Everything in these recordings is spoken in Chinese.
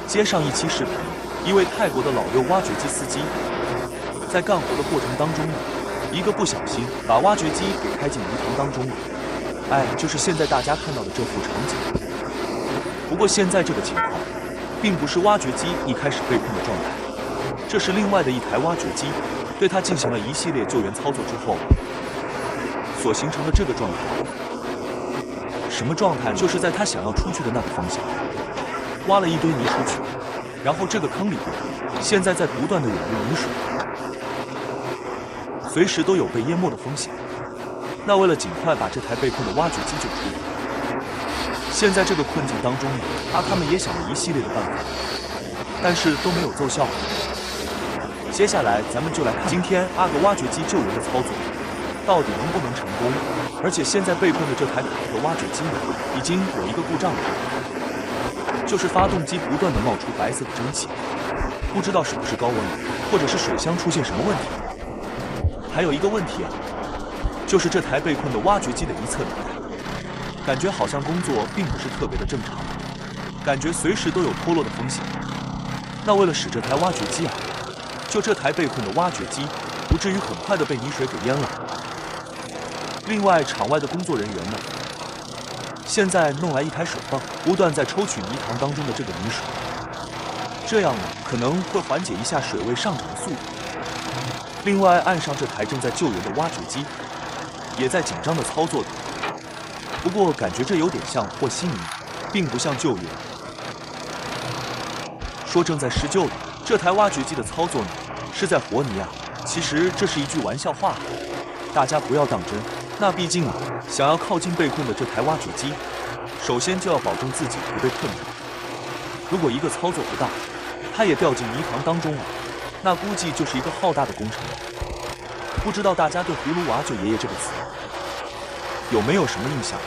接上一期视频，一位泰国的老六挖掘机司机，在干活的过程当中呢，一个不小心把挖掘机给开进鱼塘当中了。哎，就是现在大家看到的这幅场景。不过现在这个情况，并不是挖掘机一开始被困的状态，这是另外的一台挖掘机对它进行了一系列救援操作之后所形成的这个状态。什么状态？就是在他想要出去的那个方向，挖了一堆泥出去，然后这个坑里边现在在不断的涌入泥水，随时都有被淹没的风险。那为了尽快把这台被困的挖掘机救出，现在这个困境当中呢，他们也想了一系列的办法，但是都没有奏效。接下来咱们就来看今天阿格挖掘机救援的操作到底能不能成功。而且现在被困的这台卡特挖掘机呢，已经有一个故障了，就是发动机不断的冒出白色的蒸汽，不知道是不是高温或者是水箱出现什么问题。还有一个问题啊，就是这台被困的挖掘机的一侧感觉好像工作并不是特别的正常，感觉随时都有脱落的风险。那为了使这台挖掘机啊，就这台被困的挖掘机不至于很快的被泥水给淹了，另外场外的工作人员呢，现在弄来一台手泵，不断在抽取泥塘当中的这个泥水，这样呢可能会缓解一下水位上涨的速度。另外岸上这台正在救援的挖掘机也在紧张的操作着，不过感觉这有点像和稀泥，并不像救援。说正在施救的这台挖掘机的操作呢，是在和泥啊，其实这是一句玩笑话，大家不要当真。那毕竟啊，想要靠近被困的这台挖掘机，首先就要保证自己不被困住。如果一个操作不当，它也掉进泥塘当中了，那估计就是一个浩大的工程了。不知道大家对葫芦娃救爷爷这个词有没有什么印象？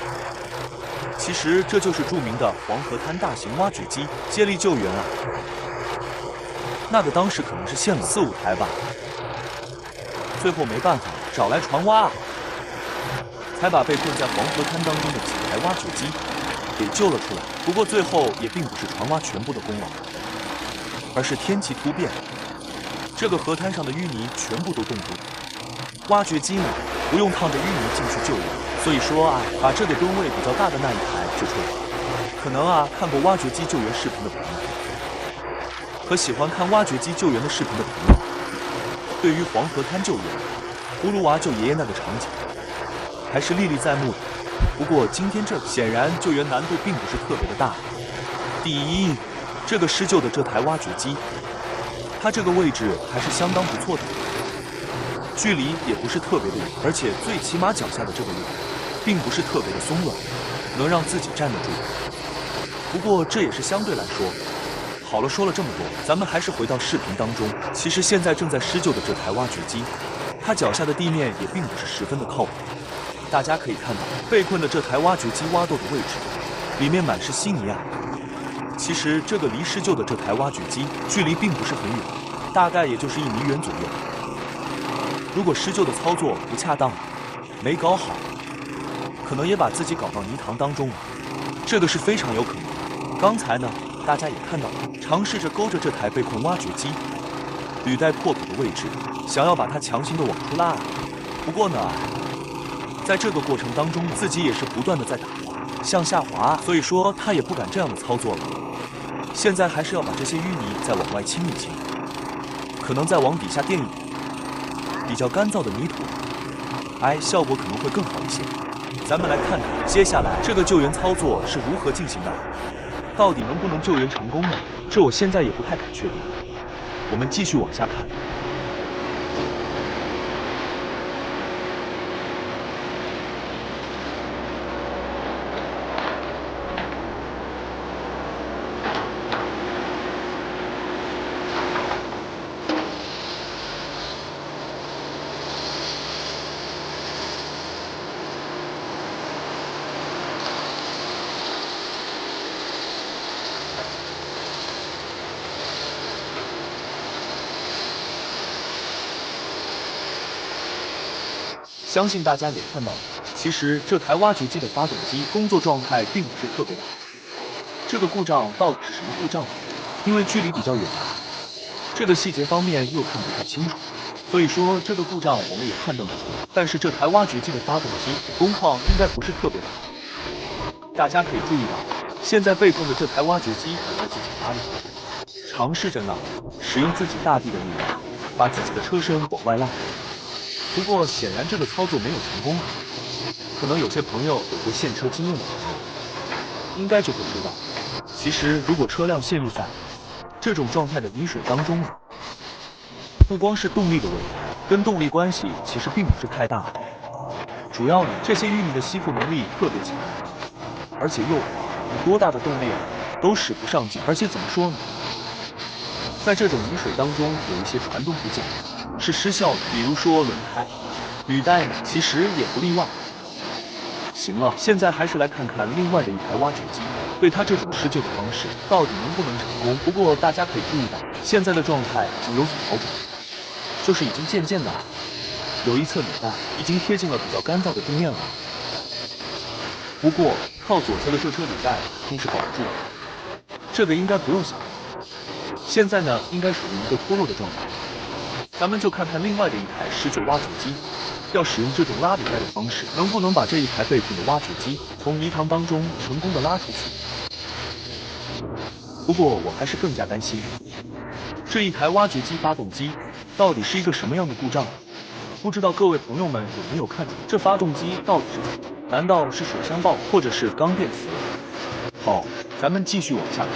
其实这就是著名的黄河滩大型挖掘机接力救援啊。那个当时可能是限了4、5台吧，最后没办法找来船挖啊，才把被困在黄河滩当中的几台挖掘机给救了出来。不过最后也并不是船挖全部的功劳，而是天气突变，这个河滩上的淤泥全部都冻住了，挖掘机呢不用趟着淤泥进去救援，所以说啊，把这个吨位比较大的那一台救出来。可能啊看过挖掘机救援视频的朋友和喜欢看挖掘机救援的视频的朋友，对于黄河滩救援、葫芦娃救爷爷那个场景还是历历在目的。不过今天这显然救援难度并不是特别的大。第一，这个施救的这台挖掘机，它这个位置还是相当不错的，距离也不是特别的远，而且最起码脚下的这个路并不是特别的松软，能让自己站得住。不过这也是相对来说。好了，说了这么多，咱们还是回到视频当中。其实现在正在施救的这台挖掘机，它脚下的地面也并不是十分的靠谱。大家可以看到，被困的这台挖掘机挖斗的位置，里面满是稀泥啊。其实这个离施救的这台挖掘机距离并不是很远，大概也就是1米远左右。如果施救的操作不恰当，没搞好，可能也把自己搞到泥塘当中了，这个是非常有可能的。刚才呢，大家也看到了，尝试着勾着这台被困挖掘机履带破口的位置，想要把它强行的往出拉。不过呢，在这个过程当中，自己也是不断的在打滑，向下滑，所以说他也不敢这样的操作了。现在还是要把这些淤泥再往外清一清，可能再往底下垫一点比较干燥的泥土，效果可能会更好一些。咱们来看看接下来这个救援操作是如何进行的。到底能不能救援成功呢？这我现在也不太敢确定。我们继续往下看。相信大家也看到了，其实这台挖掘机的发动机工作状态并不是特别的好。这个故障到底是什么故障呢？因为距离比较远，这个细节方面又看不太清楚，所以说这个故障我们也判断不出。但是这台挖掘机的发动机工况应该不是特别的好。大家可以注意到，现在背控的这台挖掘机也在进行拉力，尝试着呢使用自己大臂的力量，把自己的车身往外拉。不过显然这个操作没有成功。可能有些朋友有过现车经验的朋友，应该就会知道，其实如果车辆陷入在这种状态的泥水当中了，不光是动力的问题，跟动力关系其实并不是太大。主要呢，这些玉米的吸附能力特别强，而且又你多大的动力都使不上劲。而且怎么说呢，在这种泥水当中有一些传动部件是失效的，比如说轮胎、履带呢，其实也不例外。行了，现在还是来看看另外的一台挖掘机，对它这种施救的方式到底能不能成功。不过大家可以注意到，现在的状态已经有所好转，就是已经渐渐的有一侧履带已经贴近了比较干燥的地面了。不过靠左侧的这车履带硬是保不住，这个应该不用想。现在呢，应该属于一个脱落的状态。咱们就看看另外的一台施救挖掘机。要使用这种拉履带的方式，能不能把这一台被困的挖掘机从泥塘当中成功的拉出去？不过我还是更加担心，这一台挖掘机发动机到底是一个什么样的故障？不知道各位朋友们有没有看出这发动机到底是怎么？难道是水箱爆，或者是缸电死？好，咱们继续往下看。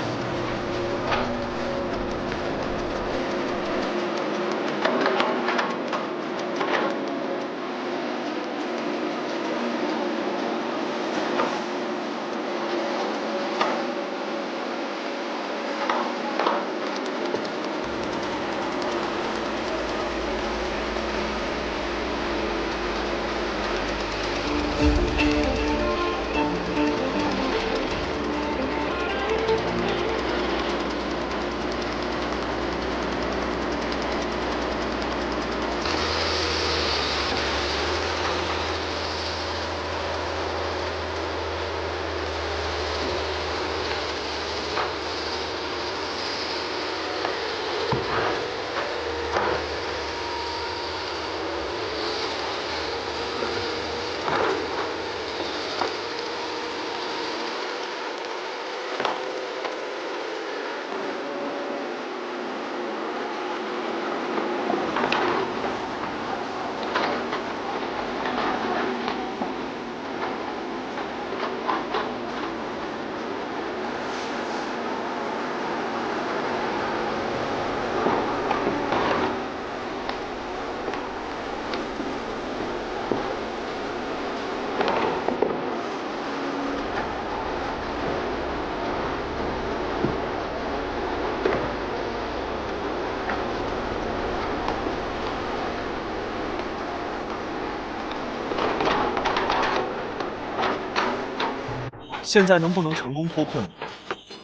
现在能不能成功脱困，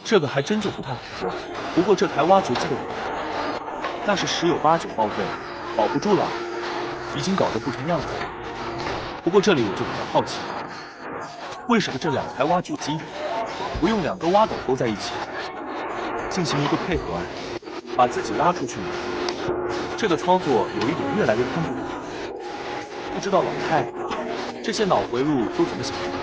这个还真就不太好说。不过这台挖掘机的问题，那是10有89报废，保不住了，已经搞得不成样子了。不过这里我就比较好奇，为什么这两台挖掘机不用2个挖斗勾在一起，进行一个配合，把自己拉出去呢？这个操作有一点越来越看不懂，不知道老太这些脑回路都怎么想的。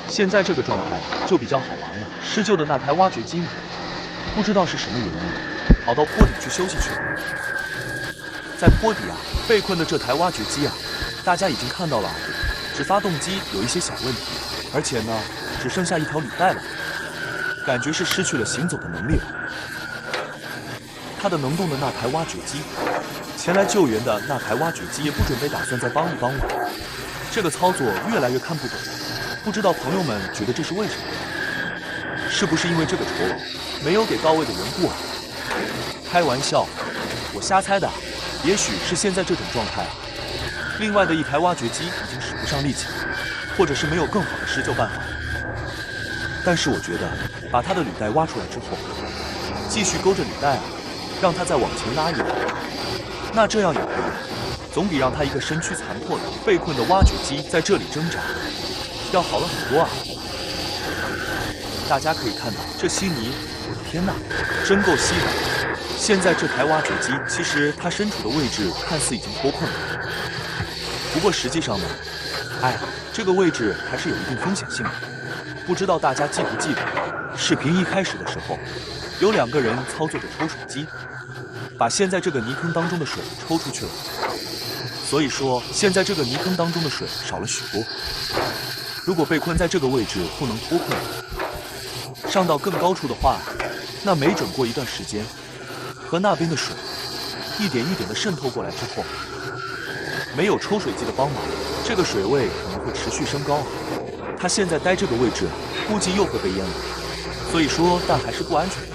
现在这个状态就比较好玩了。施救的那台挖掘机呢？不知道是什么原因，跑到坡底去休息去了。在坡底啊，被困的这台挖掘机啊，大家已经看到了，只发动机有一些小问题，而且呢，只剩下一条履带了，感觉是失去了行走的能力了。它的能动的那台挖掘机，前来救援的那台挖掘机也不准备打算再帮一帮我。这个操作越来越看不懂，不知道朋友们觉得这是为什么？是不是因为这个酬劳没有给到位的缘故啊？开玩笑，我瞎猜的，也许是现在这种状态啊。另外的一台挖掘机已经使不上力气了，或者是没有更好的施救办法。但是我觉得，把它的履带挖出来之后，继续勾着履带啊，让它再往前拉一拉，那这样也可以，总比让它一个身躯残破的被困的挖掘机在这里挣扎要好了很多啊。大家可以看到这稀泥，我的天哪，真够稀的。现在这台挖掘机其实它身处的位置看似已经脱困了，不过实际上呢，这个位置还是有一定风险性的。不知道大家记不记得，视频一开始的时候，有2个人操作着抽水机，把现在这个泥坑当中的水抽出去了。所以说，现在这个泥坑当中的水少了许多。如果被困在这个位置不能脱困，上到更高处的话，那没准过一段时间，和那边的水一点一点的渗透过来之后，没有抽水机的帮忙，这个水位可能会持续升高啊。他现在待这个位置，估计又会被淹了。所以说，但还是不安全的。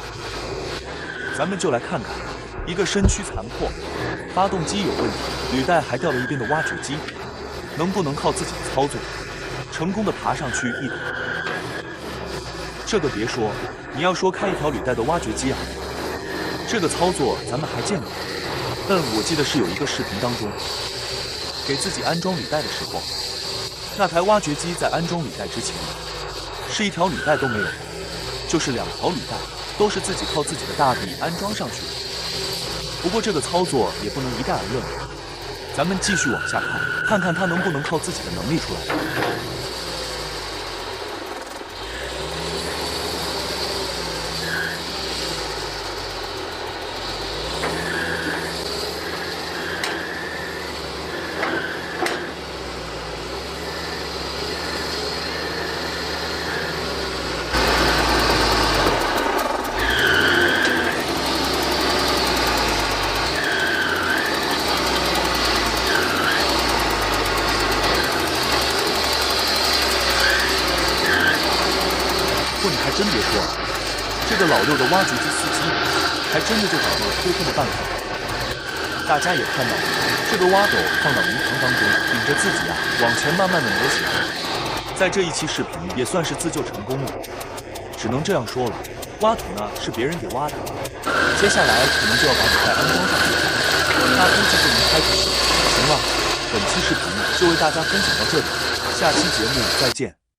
咱们就来看看，一个身躯残破、发动机有问题、履带还掉了一边的挖掘机，能不能靠自己的操作，成功的爬上去一点？这个别说，你要说开一条履带的挖掘机啊，这个操作咱们还见过。我记得是有一个视频当中，给自己安装履带的时候，那台挖掘机在安装履带之前，是一条履带都没有，就是2条履带都是自己靠自己的大臂安装上去的。不过这个操作也不能一概而论，咱们继续往下看，看看他能不能靠自己的能力出来。不，你还真别说，这个老六的挖掘机司机还真的就找到了脱困的办法。大家也看到了，这个挖斗放到泥塘当中，顶着自己往前慢慢的挪起来，在这一期视频也算是自救成功了。只能这样说了，挖土呢是别人给挖的，接下来可能就要把履带安装上去，那估计就能开出去了。行了，本期视频就为大家分享到这里，下期节目再见。